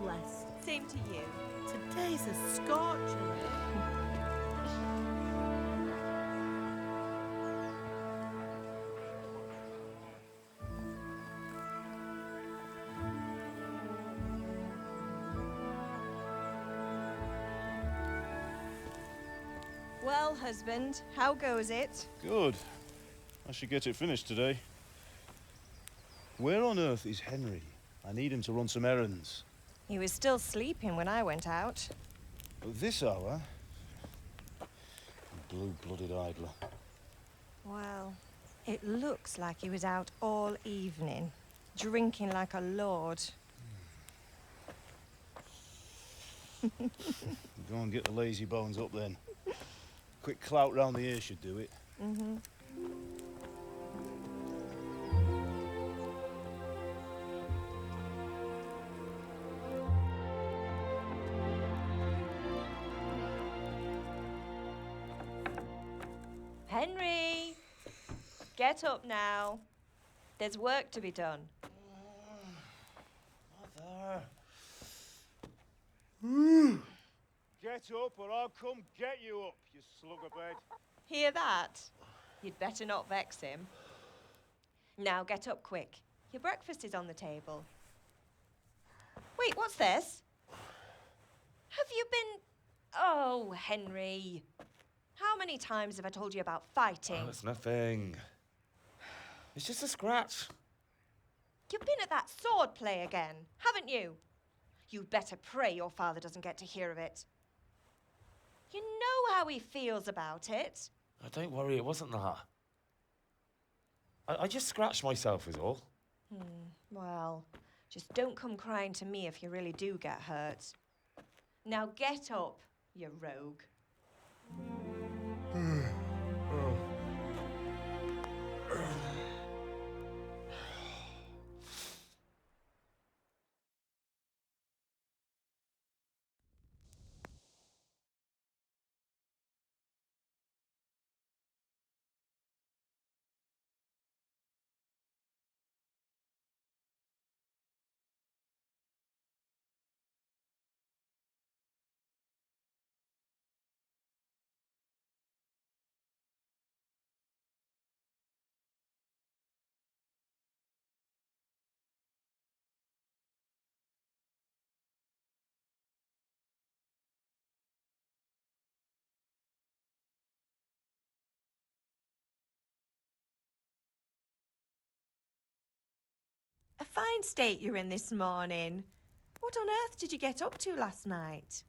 bless. Same to you. Today's a scorcher. Well, husband, how goes it? Good. I should get it finished today. Where on earth is Henry? I need him to run some errands. He was still sleeping when I went out. At this hour? Blue-blooded idler. Well, it looks like he was out all evening, drinking like a lord. Go and get the lazy bones up then. Quick clout round the ear should do it. Mm-hmm. Henry! Get up now. There's work to be done. Mother. Get up or I'll come get you up, you slugabed. Hear that? You'd better not vex him. Now get up quick. Your breakfast is on the table. Wait, what's this? Have you been... Oh, Henry. How many times have I told you about fighting? Oh, it's nothing. It's just a scratch. You've been at that sword play again, haven't you? You'd better pray your father doesn't get to hear of it. You know how he feels about it. Oh, don't worry, it wasn't that. I just scratched myself is all. Well, just don't come crying to me if you really do get hurt. Now get up, you rogue. A fine state you're in this morning. What on earth did you get up to last night?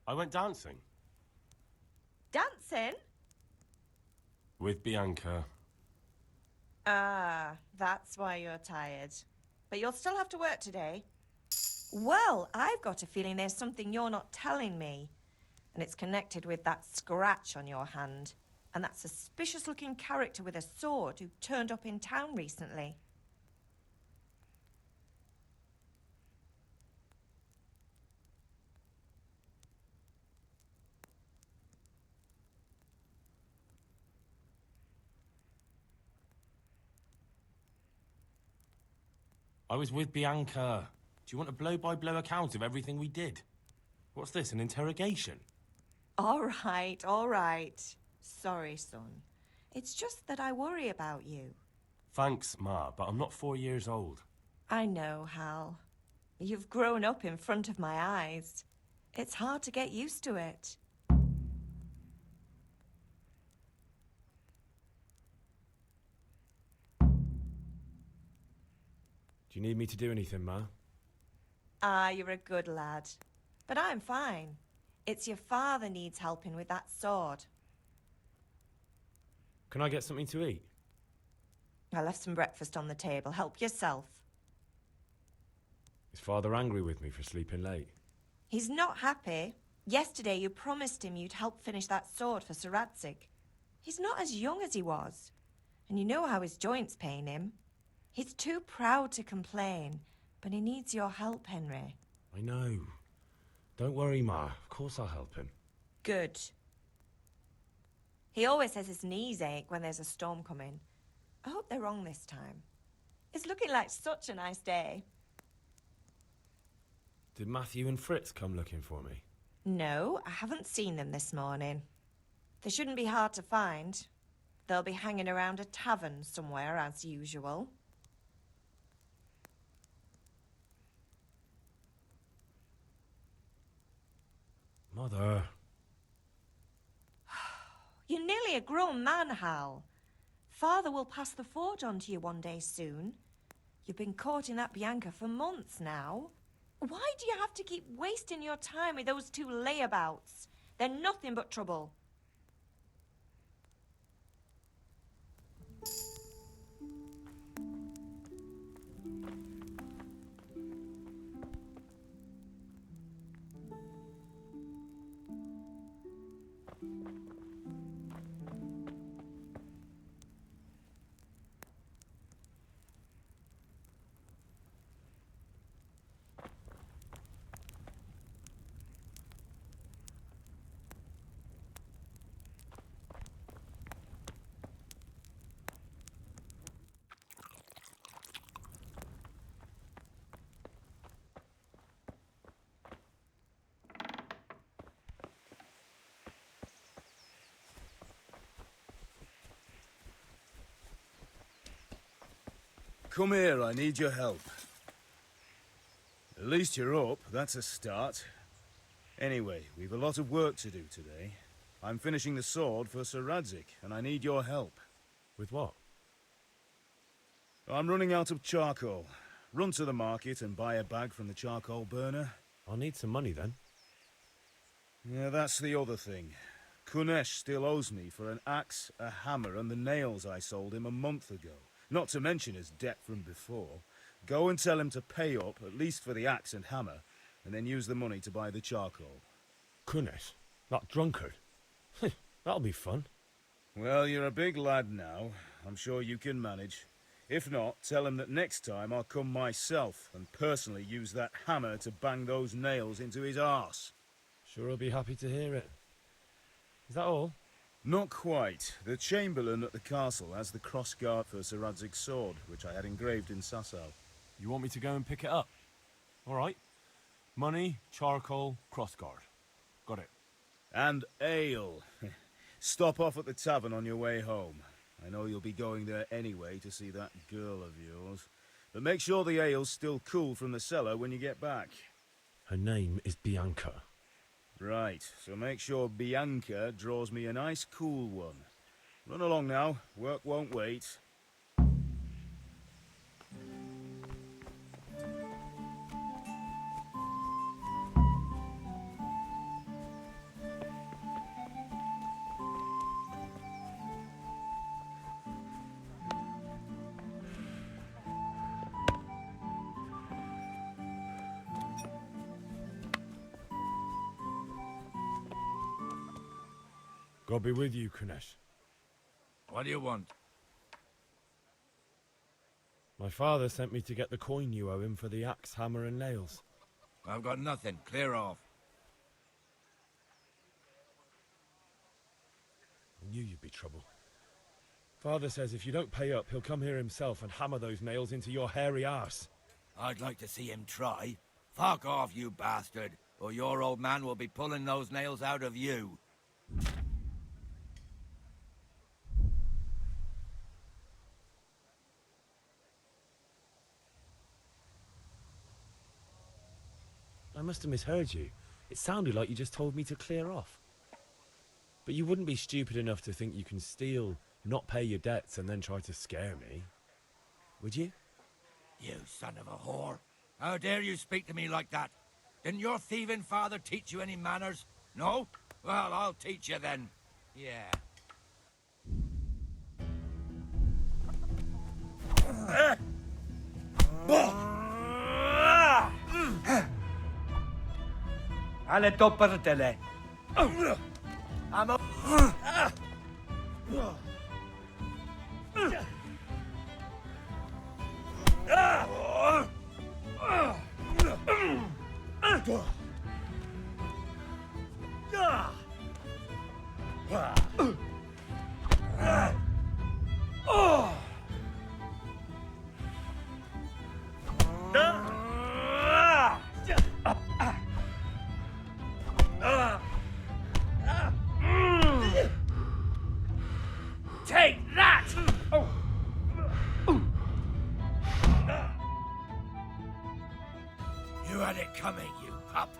I went dancing. Dancing? With Bianca. Ah, that's why you're tired. But you'll still have to work today. Well, I've got a feeling there's something you're not telling me. And it's connected with that scratch on your hand. And that suspicious-looking character with a sword who turned up in town recently. I was with Bianca. Do you want a blow-by-blow account of everything we did? What's this, an interrogation? All right. Sorry, son. It's just that I worry about you. Thanks, Ma, but I'm not 4 years old. I know, Hal. You've grown up in front of my eyes. It's hard to get used to it. Do you need me to do anything, Ma? Ah, you're a good lad. But I'm fine. It's your father needs helping with that sword. Can I get something to eat? I left some breakfast on the table. Help yourself. Is Father angry with me for sleeping late? He's not happy. Yesterday you promised him you'd help finish that sword for Sir Radzig. He's not as young as he was. And you know how his joints pain him. He's too proud to complain, but he needs your help, Henry. I know. Don't worry, Ma. Of course I'll help him. Good. He always says his knees ache when there's a storm coming. I hope they're wrong this time. It's looking like such a nice day. Did Matthew and Fritz come looking for me? No, I haven't seen them this morning. They shouldn't be hard to find. They'll be hanging around a tavern somewhere, as usual. Mother. You're nearly a grown man, Hal. Father will pass the forge on to you one day soon. You've been courting that Bianca for months now. Why do you have to keep wasting your time with those two layabouts? They're nothing but trouble. Come here, I need your help. At least you're up, that's a start. Anyway, we've a lot of work to do today. I'm finishing the sword for Sir Radzig, and I need your help. With what? I'm running out of charcoal. Run to the market and buy a bag from the charcoal burner. I'll need some money then. Yeah, that's the other thing. Kunesh still owes me for an axe, a hammer, and the nails I sold him a month ago. Not to mention his debt from before. Go and tell him to pay up, at least for the axe and hammer, and then use the money to buy the charcoal. Kunesh? That drunkard? That'll be fun. Well, you're a big lad now. I'm sure you can manage. If not, tell him that next time I'll come myself and personally use that hammer to bang those nails into his arse. Sure he'll be happy to hear it. Is that all? Not quite. The Chamberlain at the castle has the crossguard for Sir Radzig's sword, which I had engraved in Sasau. You want me to go and pick it up? All right. Money, charcoal, crossguard. Got it. And ale. Stop off at the tavern on your way home. I know you'll be going there anyway to see that girl of yours. But make sure the ale's still cool from the cellar when you get back. Her name is Bianca. Right, so make sure Bianca draws me a nice cool one. Run along now, work won't wait. God be with you, Kunesh. What do you want? My father sent me to get the coin you owe him for the axe, hammer and nails. I've got nothing. Clear off. I knew you'd be trouble. Father says if you don't pay up, he'll come here himself and hammer those nails into your hairy arse. I'd like to see him try. Fuck off, you bastard, or your old man will be pulling those nails out of you. I must have misheard you. It sounded like you just told me to clear off. But you wouldn't be stupid enough to think you can steal, not pay your debts, and then try to scare me. Would you? You son of a whore. How dare you speak to me like that? Didn't your thieving father teach you any manners? No? Well, I'll teach you then. Yeah. Alle toppertele. I'm a... You had it coming, you pup.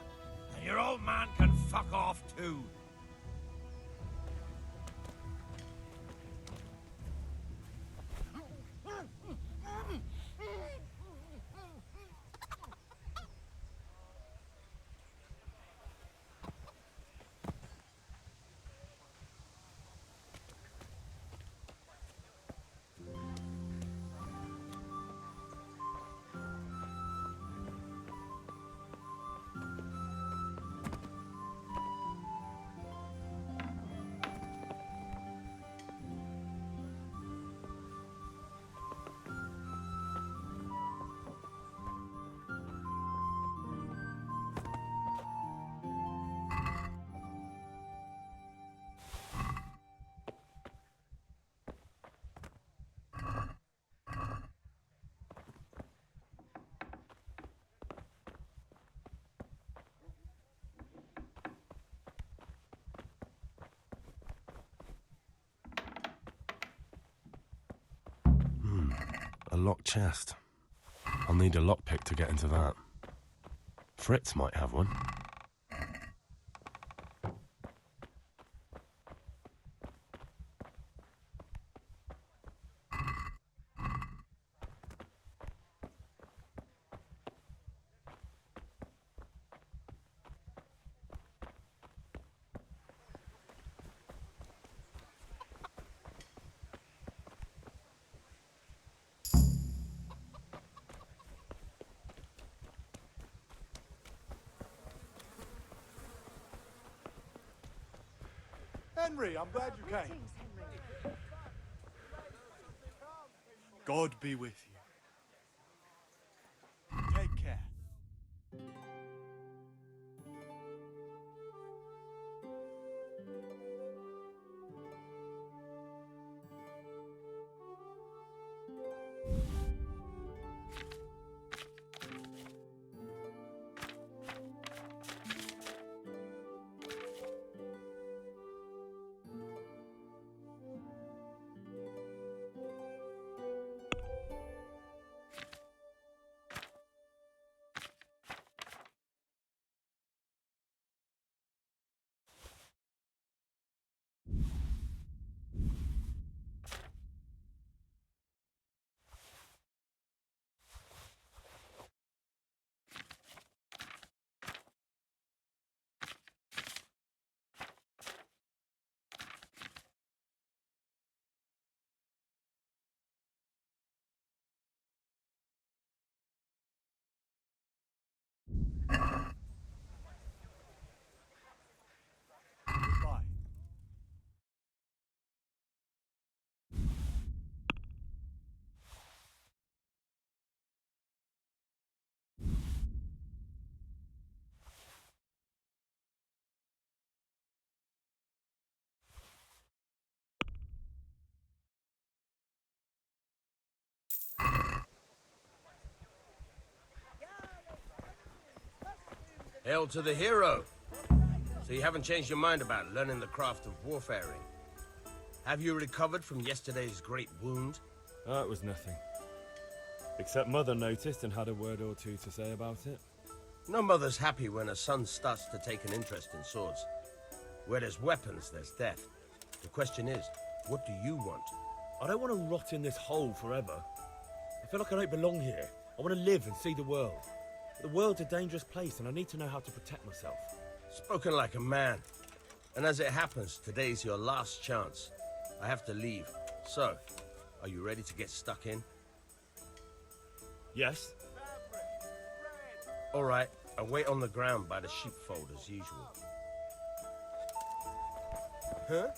And your old man can fuck off too. A locked chest. I'll need a lockpick to get into that. Fritz might have one. Henry, I'm glad you came. God be with you. Take care. Goodbye. Hail to the hero! So you haven't changed your mind about learning the craft of warfaring? Have you recovered from yesterday's great wound? It was nothing. Except Mother noticed and had a word or two to say about it. No mother's happy when a son starts to take an interest in swords. Where there's weapons, there's death. The question is, what do you want? I don't want to rot in this hole forever. I feel like I don't belong here. I want to live and see the world. But the world's a dangerous place and I need to know how to protect myself. Spoken like a man. And as it happens, today's your last chance. I have to leave. So, are you ready to get stuck in? Yes? All right, I'll wait on the ground by the sheepfold as usual. Huh?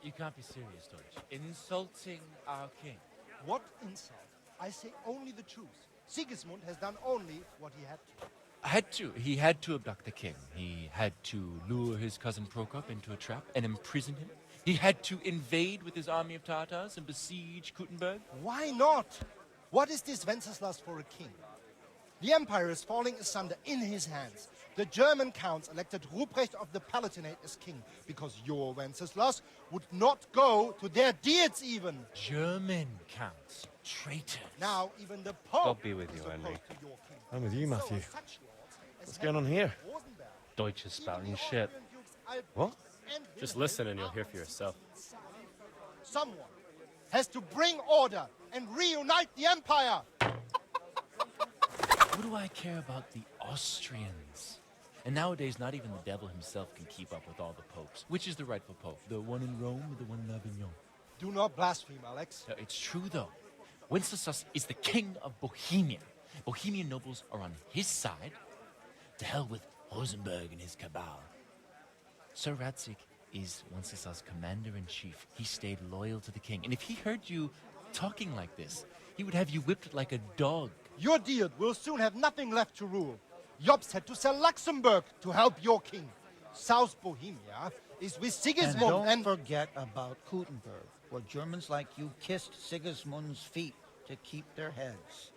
You can't be serious, Deutsch. Insulting our king. What insult? I say only the truth. Sigismund has done only what he had to. Had to. He had to abduct the king. He had to lure his cousin Prokop into a trap and imprison him. He had to invade with his army of Tatars and besiege Kuttenberg. Why not? What is this Wenceslas for a king? The empire is falling asunder in his hands. The German counts elected Ruprecht of the Palatinate as king because your Wenceslas would not go to their deeds even. German counts. Traitors. Now even the Pope God be with you, is Henry. opposed to your king. I'm with you, So Matthew. are such lords as What's going on Henry here? Rosenberg, Deutsch is spouting shit. What? and Just Wilhelm listen and you'll hear are for yourself. Someone has to bring order and reunite the empire. What do I care about the Austrians? And nowadays, not even the devil himself can keep up with all the popes. Which is the rightful pope? The one in Rome or the one in Avignon? Do not blaspheme, Alex. No, it's true, though. Wenceslas is the king of Bohemia. Bohemian nobles are on his side. To hell with Rosenberg and his cabal. Sir Radzik is Wenceslas' commander-in-chief. He stayed loyal to the king. And if he heard you talking like this, he would have you whipped like a dog. Your deed will soon have nothing left to rule. Jobst had to sell Luxembourg to help your king. South Bohemia is with Sigismund And don't forget about Gutenberg, where Germans like you kissed Sigismund's feet to keep their heads.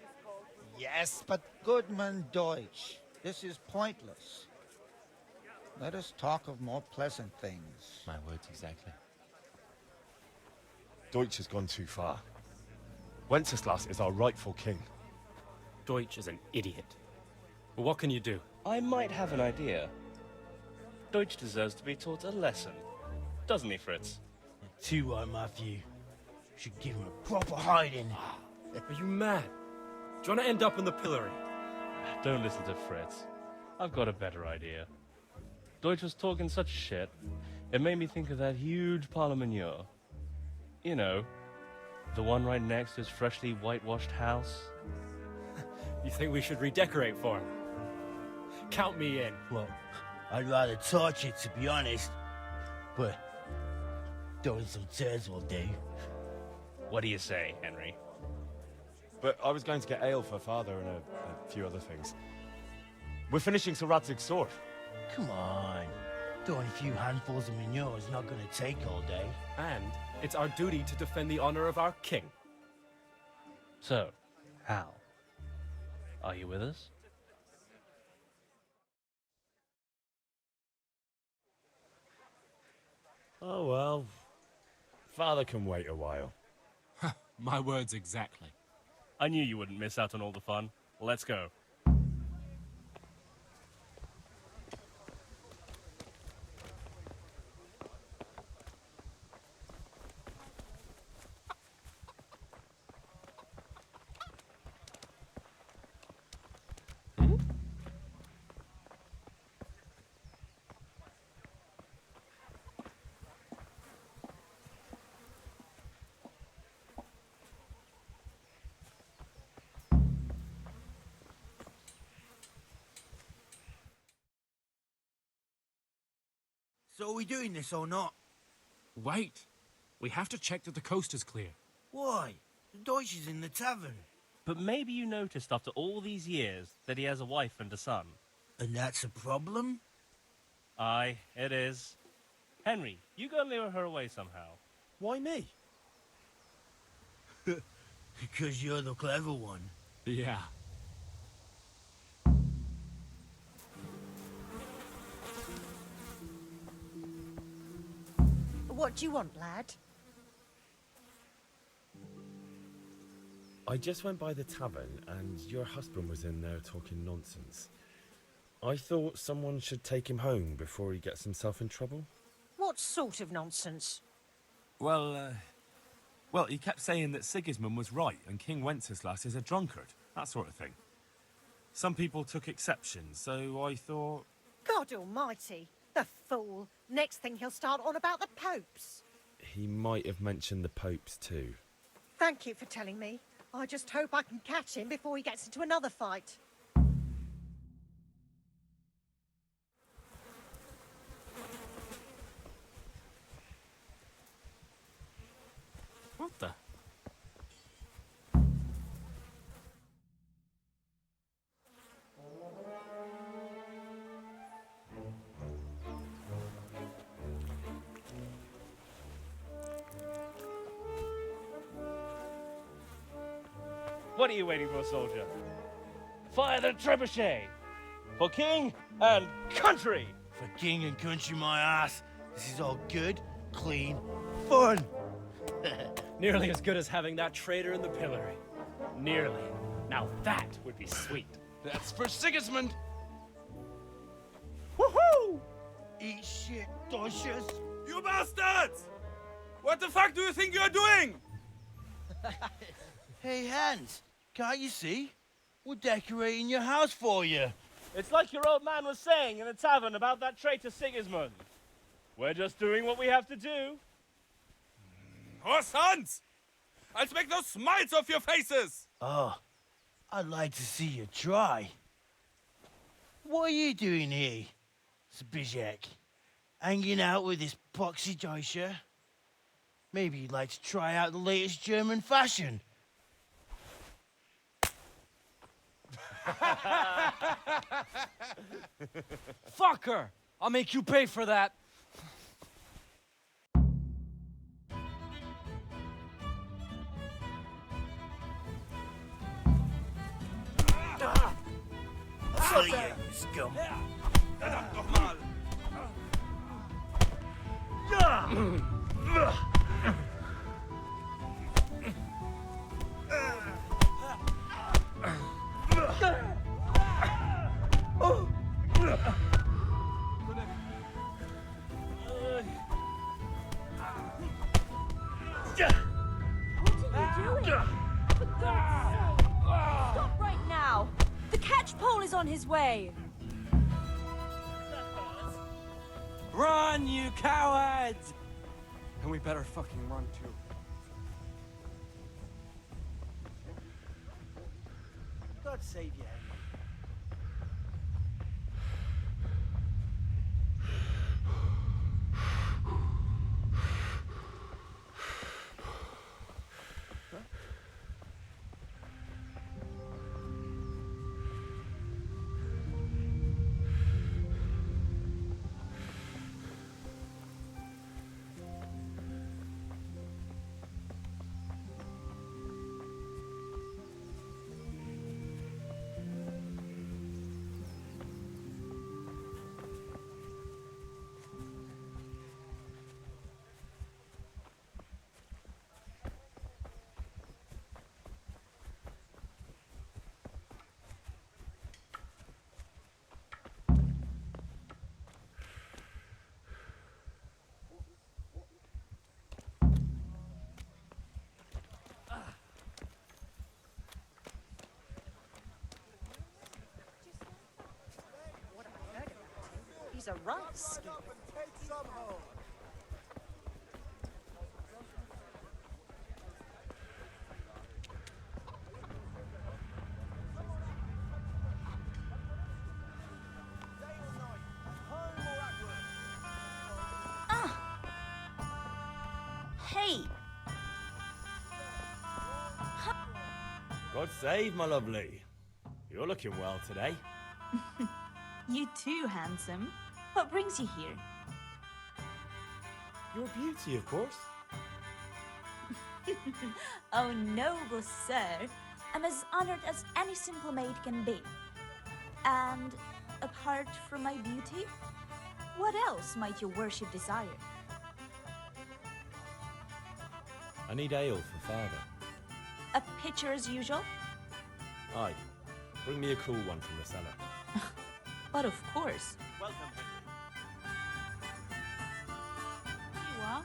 Yes, but Goodman Deutsch, this is pointless. Let us talk of more pleasant things. My words exactly. Deutsch has gone too far. Wenceslas is our rightful king. Deutsch is an idiot. Well, what can you do? I might have an idea. Deutsch deserves to be taught a lesson. Doesn't he, Fritz? Too right, Matthew. Should give him a proper hiding. Are you mad? Do you want to end up in the pillory? Don't listen to Fritz. I've got a better idea. Deutsch was talking such shit, it made me think of that huge parliament. You know, the one right next to his freshly whitewashed house. You think we should redecorate for him? Count me in. Well, I'd rather torch it, to be honest. But throwing some tears will do. What do you say, Henry? But I was going to get ale for father and a few other things. We're finishing Sir Radzig's sword. Come on. Throwing a few handfuls of manure is not going to take all day. And it's our duty to defend the honor of our king. So, Hal, are you with us? Oh well. Father can wait a while. My words exactly. I knew you wouldn't miss out on all the fun. Let's go. So are we doing this or not? Wait. We have to check that the coast is clear. Why? The Deutsch is in the tavern. But maybe you noticed after all these years that he has a wife and a son. And that's a problem? Aye, it is. Henry, you go and lure her away somehow. Why me? Because you're the clever one. Yeah. What do you want, lad? I just went by the tavern and your husband was in there talking nonsense. I thought someone should take him home before he gets himself in trouble. What sort of nonsense? Well, he kept saying that Sigismund was right and King Wenceslas is a drunkard. That sort of thing. Some people took exception, so I thought... God almighty, the fool. Next thing he'll start on about the popes. He might have mentioned the popes too. Thank you for telling me. I just hope I can catch him before he gets into another fight. What the? What are you waiting for, soldier? Fire the trebuchet! For king and country! For king and country, my ass. This is all good, clean, fun. Nearly as good as having that traitor in the pillory. Nearly. Now that would be sweet. That's for Sigismund. Woohoo! Eat shit, Dodgers. You bastards! What the fuck do you think you're doing? Hey, Hans, can't you see? We're decorating your house for you. It's like your old man was saying in the tavern about that traitor Sigismund. We're just doing what we have to do. Oh, sons! I'll make those smiles off your faces! Oh, I'd like to see you try. What are you doing here, Zbigniew? Hanging out with this poxy Deutscher? Maybe you'd like to try out the latest German fashion. Fucker! I'll make you pay for that. I'll you, you scum. Verdammt nochmal! Stop right now! The catch pole is on his way! Run, you cowards! And we better fucking run too. God save you, Henry. He's a right skip. Hey! God save, my lovely. You're looking well today. You too, handsome. What brings you here? Your beauty, of course. Oh, noble sir. I'm as honored as any simple maid can be. And apart from my beauty, what else might your worship desire? I need ale for father. A pitcher as usual? Aye. Bring me a cool one from the cellar. But of course. Welcome, Henry. You are.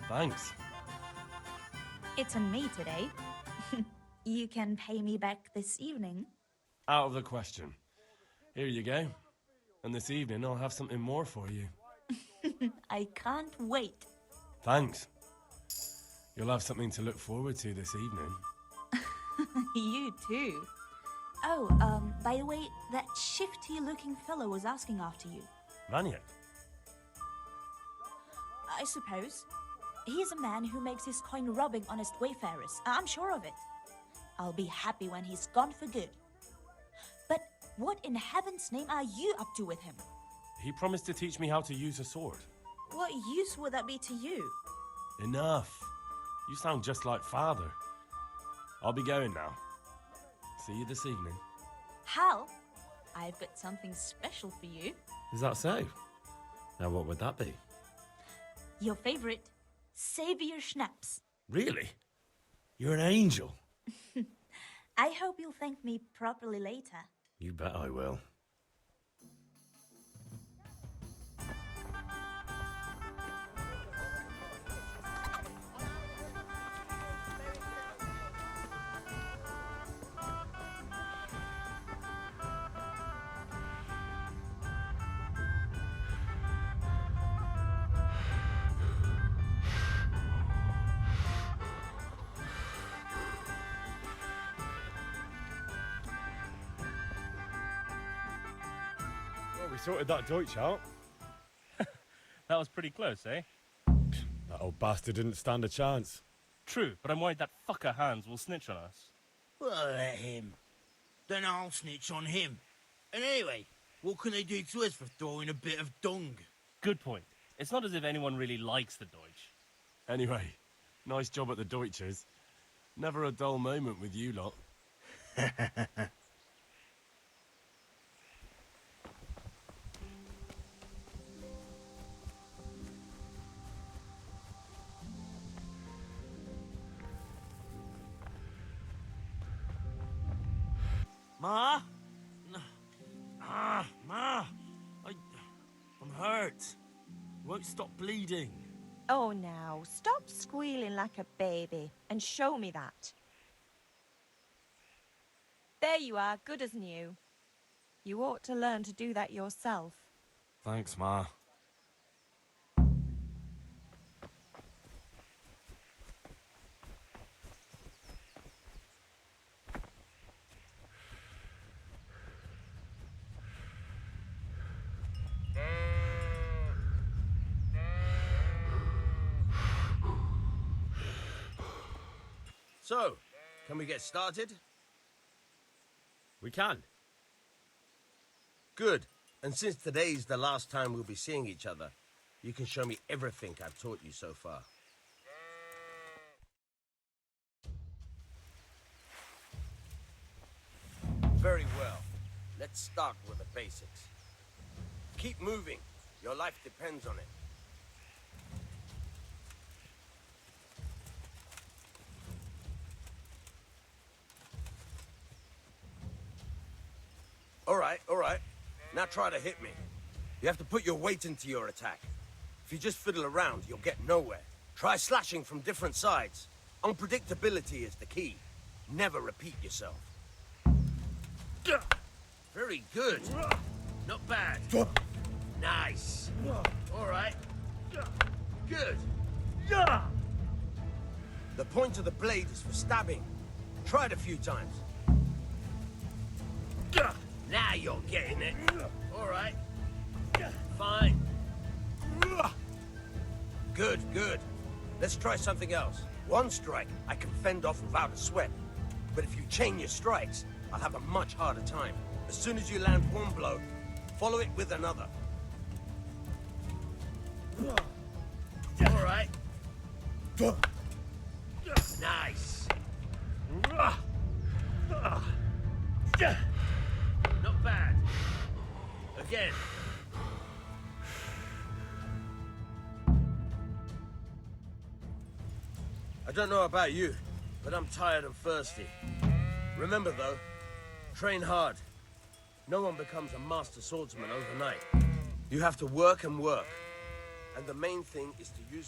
Thanks. It's on me today. You can pay me back this evening. Out of the question. Here you go. And this evening I'll have something more for you. I can't wait. Thanks. You'll have something to look forward to this evening. You too. Oh, by the way, that shifty-looking fellow was asking after you. Vanya? I suppose. He's a man who makes his coin robbing honest wayfarers. I'm sure of it. I'll be happy when he's gone for good. But what in heaven's name are you up to with him? He promised to teach me how to use a sword. What use would that be to you? Enough. You sound just like father. I'll be going now. See you this evening. Hal, I've got something special for you. Is that so? Now, what would that be? Your favorite, Savior Schnapps. Really? You're an angel. I hope you'll thank me properly later. You bet I will. Well, we sorted that Deutsch out. That was pretty close, eh? That old bastard didn't stand a chance. True, but I'm worried that fucker Hans will snitch on us. Well, let him. Then I'll snitch on him. And anyway, what can they do to us for throwing a bit of dung? Good point. It's not as if anyone really likes the Deutsch. Anyway, nice job at the Deutsches. Never a dull moment with you lot. Ma? Ma! I'm hurt. Won't stop bleeding. Oh, now, stop squealing like a baby and show me that. There you are, good as new. You ought to learn to do that yourself. Thanks, Ma. So, can we get started? We can. Good. And since today's the last time we'll be seeing each other, you can show me everything I've taught you so far. Very well. Let's start with the basics. Keep moving. Your life depends on it. All right. Now try to hit me. You have to put your weight into your attack. If you just fiddle around, you'll get nowhere. Try slashing from different sides. Unpredictability is the key. Never repeat yourself. Very good. Not bad. Nice. All right. Good. The point of the blade is for stabbing. Try it a few times. Now you're getting it. All right. Fine. Good, good. Let's try something else. One strike, I can fend off without a sweat. But if you chain your strikes, I'll have a much harder time. As soon as you land one blow, follow it with another. All right. Nice. Not bad. Again. I don't know about you, but I'm tired and thirsty. Remember though, train hard. No one becomes a master swordsman overnight. You have to work and work. And the main thing is to use